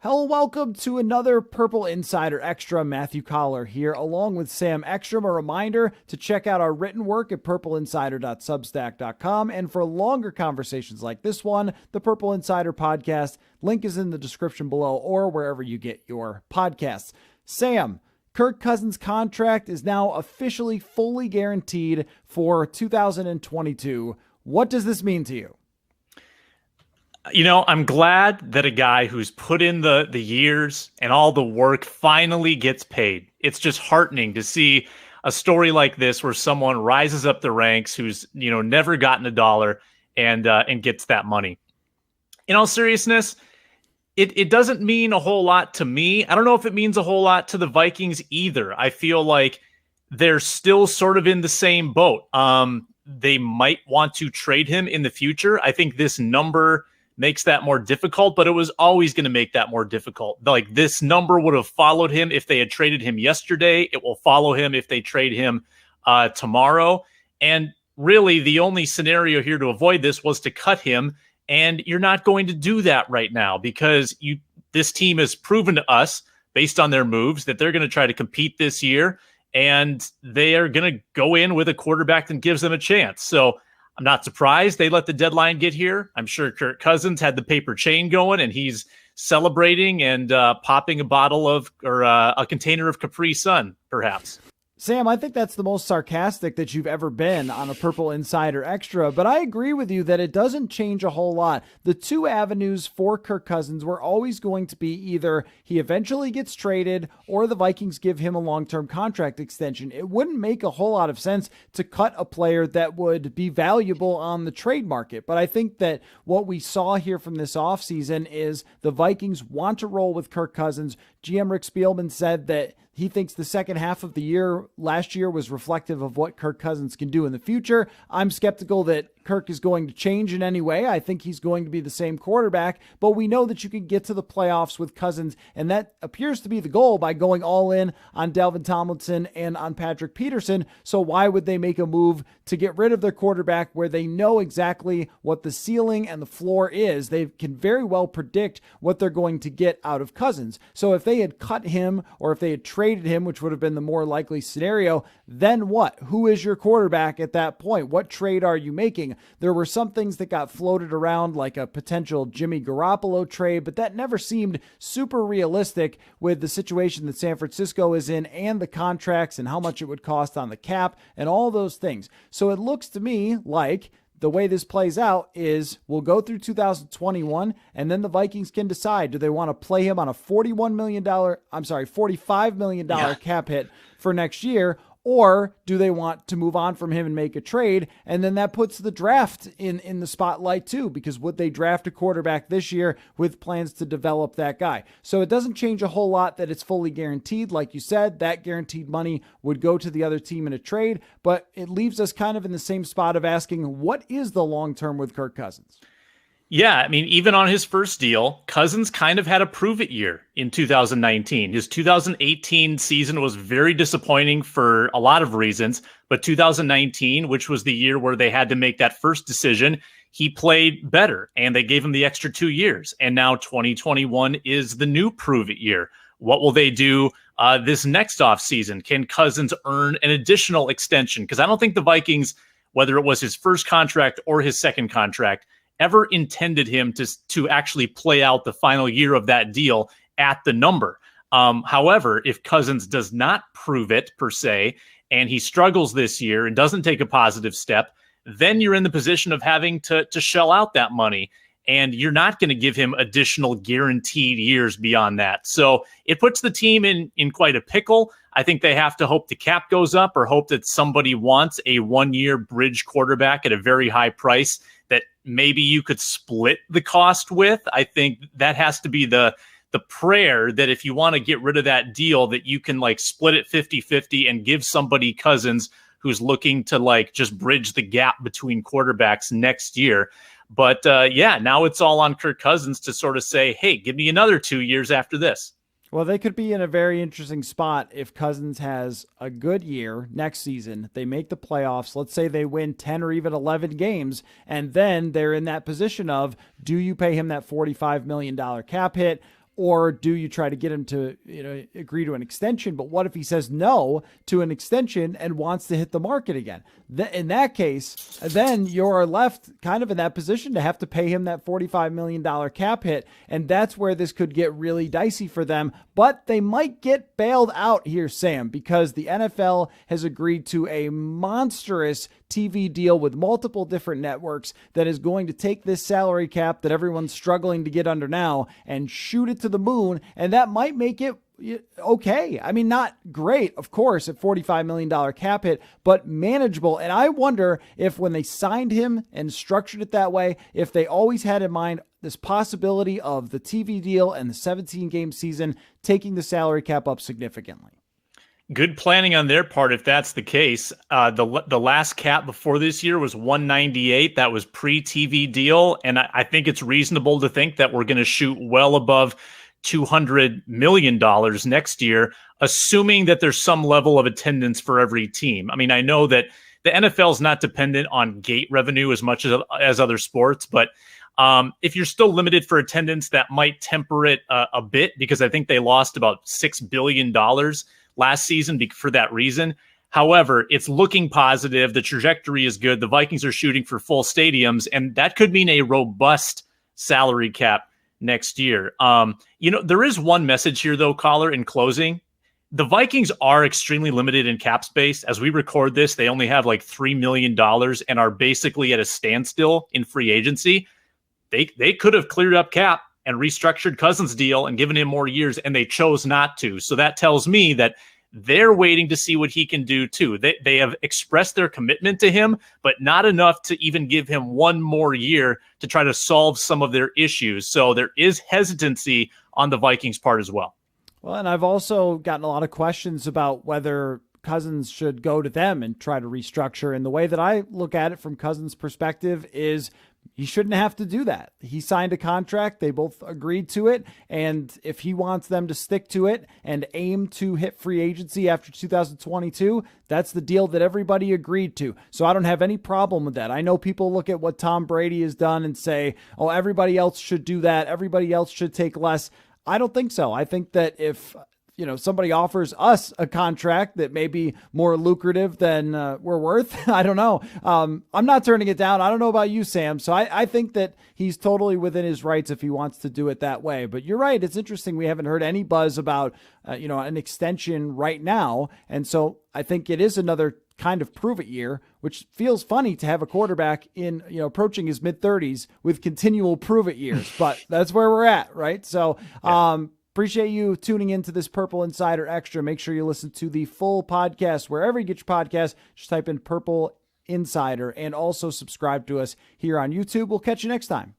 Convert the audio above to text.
Hello, welcome to another Purple Insider Extra. Matthew Coller here, along with Sam Ekstrom. A reminder to check out our written work at purpleinsider.substack.com. And for longer conversations like this one, the Purple Insider podcast, link is in the description below or wherever you get your podcasts. Sam, Kirk Cousins' contract is now officially fully guaranteed for 2022. What does this mean to you? You know, I'm glad that a guy who's put in the years and all the work finally gets paid. It's just heartening to see a story like this where someone rises up the ranks who's, never gotten a dollar and gets that money. In all seriousness, it doesn't mean a whole lot to me. I don't know if it means a whole lot to the Vikings either. I feel like they're still sort of in the same boat. They might want to trade him in the future. I think this number makes that more difficult, but it was always going to make that more difficult. Like, this number would have followed him if they had traded him yesterday. It will follow him if they trade him tomorrow. And really, the only scenario here to avoid this was to cut him. And you're not going to do that right now because this team has proven to us, based on their moves, that they're going to try to compete this year. And they are going to go in with a quarterback that gives them a chance. So I'm not surprised they let the deadline get here. I'm sure Kirk Cousins had the paper chain going and he's celebrating and popping a bottle of or a container of Capri Sun, perhaps. Sam, I think that's the most sarcastic that you've ever been on a Purple Insider Extra, but I agree with you that it doesn't change a whole lot. The two avenues for Kirk Cousins were always going to be either he eventually gets traded or the Vikings give him a long-term contract extension. It wouldn't make a whole lot of sense to cut a player that would be valuable on the trade market, but I think that what we saw here from this offseason is the Vikings want to roll with Kirk Cousins. GM Rick Spielman said that he thinks the second half of the year last year was reflective of what Kirk Cousins can do in the future. I'm skeptical that Kirk is going to change in any way. I think he's going to be the same quarterback, but we know that you can get to the playoffs with Cousins, and that appears to be the goal by going all in on Dalvin Tomlinson and on Patrick Peterson. So why would they make a move to get rid of their quarterback where they know exactly what the ceiling and the floor is? They can very well predict what they're going to get out of Cousins. So if they had cut him or if they had traded him, which would have been the more likely scenario, then what? Who is your quarterback at that point? What trade are you making? There were some things that got floated around, like a potential Jimmy Garoppolo trade, but that never seemed super realistic with the situation that San Francisco is in and the contracts and how much it would cost on the cap and all those things. So it looks to me like the way this plays out is we'll go through 2021 and then the Vikings can decide, do they want to play him on a $45 million cap hit for next year, or do they want to move on from him and make a trade? And then that puts the draft in the spotlight too, because would they draft a quarterback this year with plans to develop that guy? So it doesn't change a whole lot that it's fully guaranteed. Like you said, that guaranteed money would go to the other team in a trade, but it leaves us kind of in the same spot of asking, what is the long-term with Kirk Cousins? Yeah, I mean, even on his first deal, Cousins kind of had a prove-it year in 2019. His 2018 season was very disappointing for a lot of reasons, but 2019, which was the year where they had to make that first decision, he played better, and they gave him the extra 2 years. And now 2021 is the new prove-it year. What will they do this next offseason? Can Cousins earn an additional extension? Because I don't think the Vikings, whether it was his first contract or his second contract, ever intended him to actually play out the final year of that deal at the number. However, if Cousins does not prove it per se, and he struggles this year and doesn't take a positive step, then you're in the position of having to shell out that money. And you're not going to give him additional guaranteed years beyond that. So it puts the team in quite a pickle. I think they have to hope the cap goes up or hope that somebody wants a 1-year bridge quarterback at a very high price that maybe you could split the cost with. I think that has to be the prayer, that if you want to get rid of that deal, that you can like split it 50-50 and give somebody Cousins who's looking to like just bridge the gap between quarterbacks next year. But now it's all on Kirk Cousins to sort of say, hey, give me another 2 years after this. Well, they could be in a very interesting spot if Cousins has a good year next season. They make the playoffs. Let's say they win 10 or even 11 games, and then they're in that position of, do you pay him that $45 million cap hit, Or do you try to get him to, agree to an extension? But what if he says no to an extension and wants to hit the market again? In that case, then you're left kind of in that position to have to pay him that $45 million cap hit. And that's where this could get really dicey for them. But they might get bailed out here, Sam, because the NFL has agreed to a monstrous TV deal with multiple different networks that is going to take this salary cap that everyone's struggling to get under now and shoot it to the moon. And that might make it okay. I mean, not great, of course, at $45 million cap hit, but manageable. And I wonder if when they signed him and structured it that way, if they always had in mind this possibility of the TV deal and the 17-game season taking the salary cap up significantly. Good planning on their part if that's the case. The last cap before this year was 198. That was pre-TV deal. And I think it's reasonable to think that we're going to shoot well above $200 million next year, assuming that there's some level of attendance for every team. I mean, I know that the NFL is not dependent on gate revenue as much as other sports, but if you're still limited for attendance, that might temper it a bit, because I think they lost about $6 billion last season for that reason. However, it's looking positive. The trajectory is good. The Vikings are shooting for full stadiums, and that could mean a robust salary cap next year. There is one message here, though, Coller, in closing. The Vikings are extremely limited in cap space. As we record this, they only have like $3 million and are basically at a standstill in free agency. They could have cleared up cap and restructured Cousins' deal and given him more years, and they chose not to. So that tells me that they're waiting to see what he can do too. They have expressed their commitment to him, but not enough to even give him one more year to try to solve some of their issues. So there is hesitancy on the Vikings' part as well. Well, and I've also gotten a lot of questions about whether Cousins should go to them and try to restructure. And the way that I look at it from Cousins' perspective is he shouldn't have to do that. He signed a contract. They both agreed to it. And if he wants them to stick to it and aim to hit free agency after 2022, that's the deal that everybody agreed to. So I don't have any problem with that. I know people look at what Tom Brady has done and say, oh, everybody else should do that. Everybody else should take less. I don't think so. I think that if somebody offers us a contract that may be more lucrative than we're worth, I don't know. I'm not turning it down. I don't know about you, Sam. So I think that he's totally within his rights if he wants to do it that way. But you're right. It's interesting. We haven't heard any buzz about, an extension right now. And so I think it is another kind of prove it year, which feels funny to have a quarterback in, approaching his mid-30s with continual prove it years. But that's where we're at, right? So, appreciate you tuning into this Purple Insider Extra. Make sure you listen to the full podcast wherever you get your podcast. Just type in Purple Insider and also subscribe to us here on YouTube. We'll catch you next time.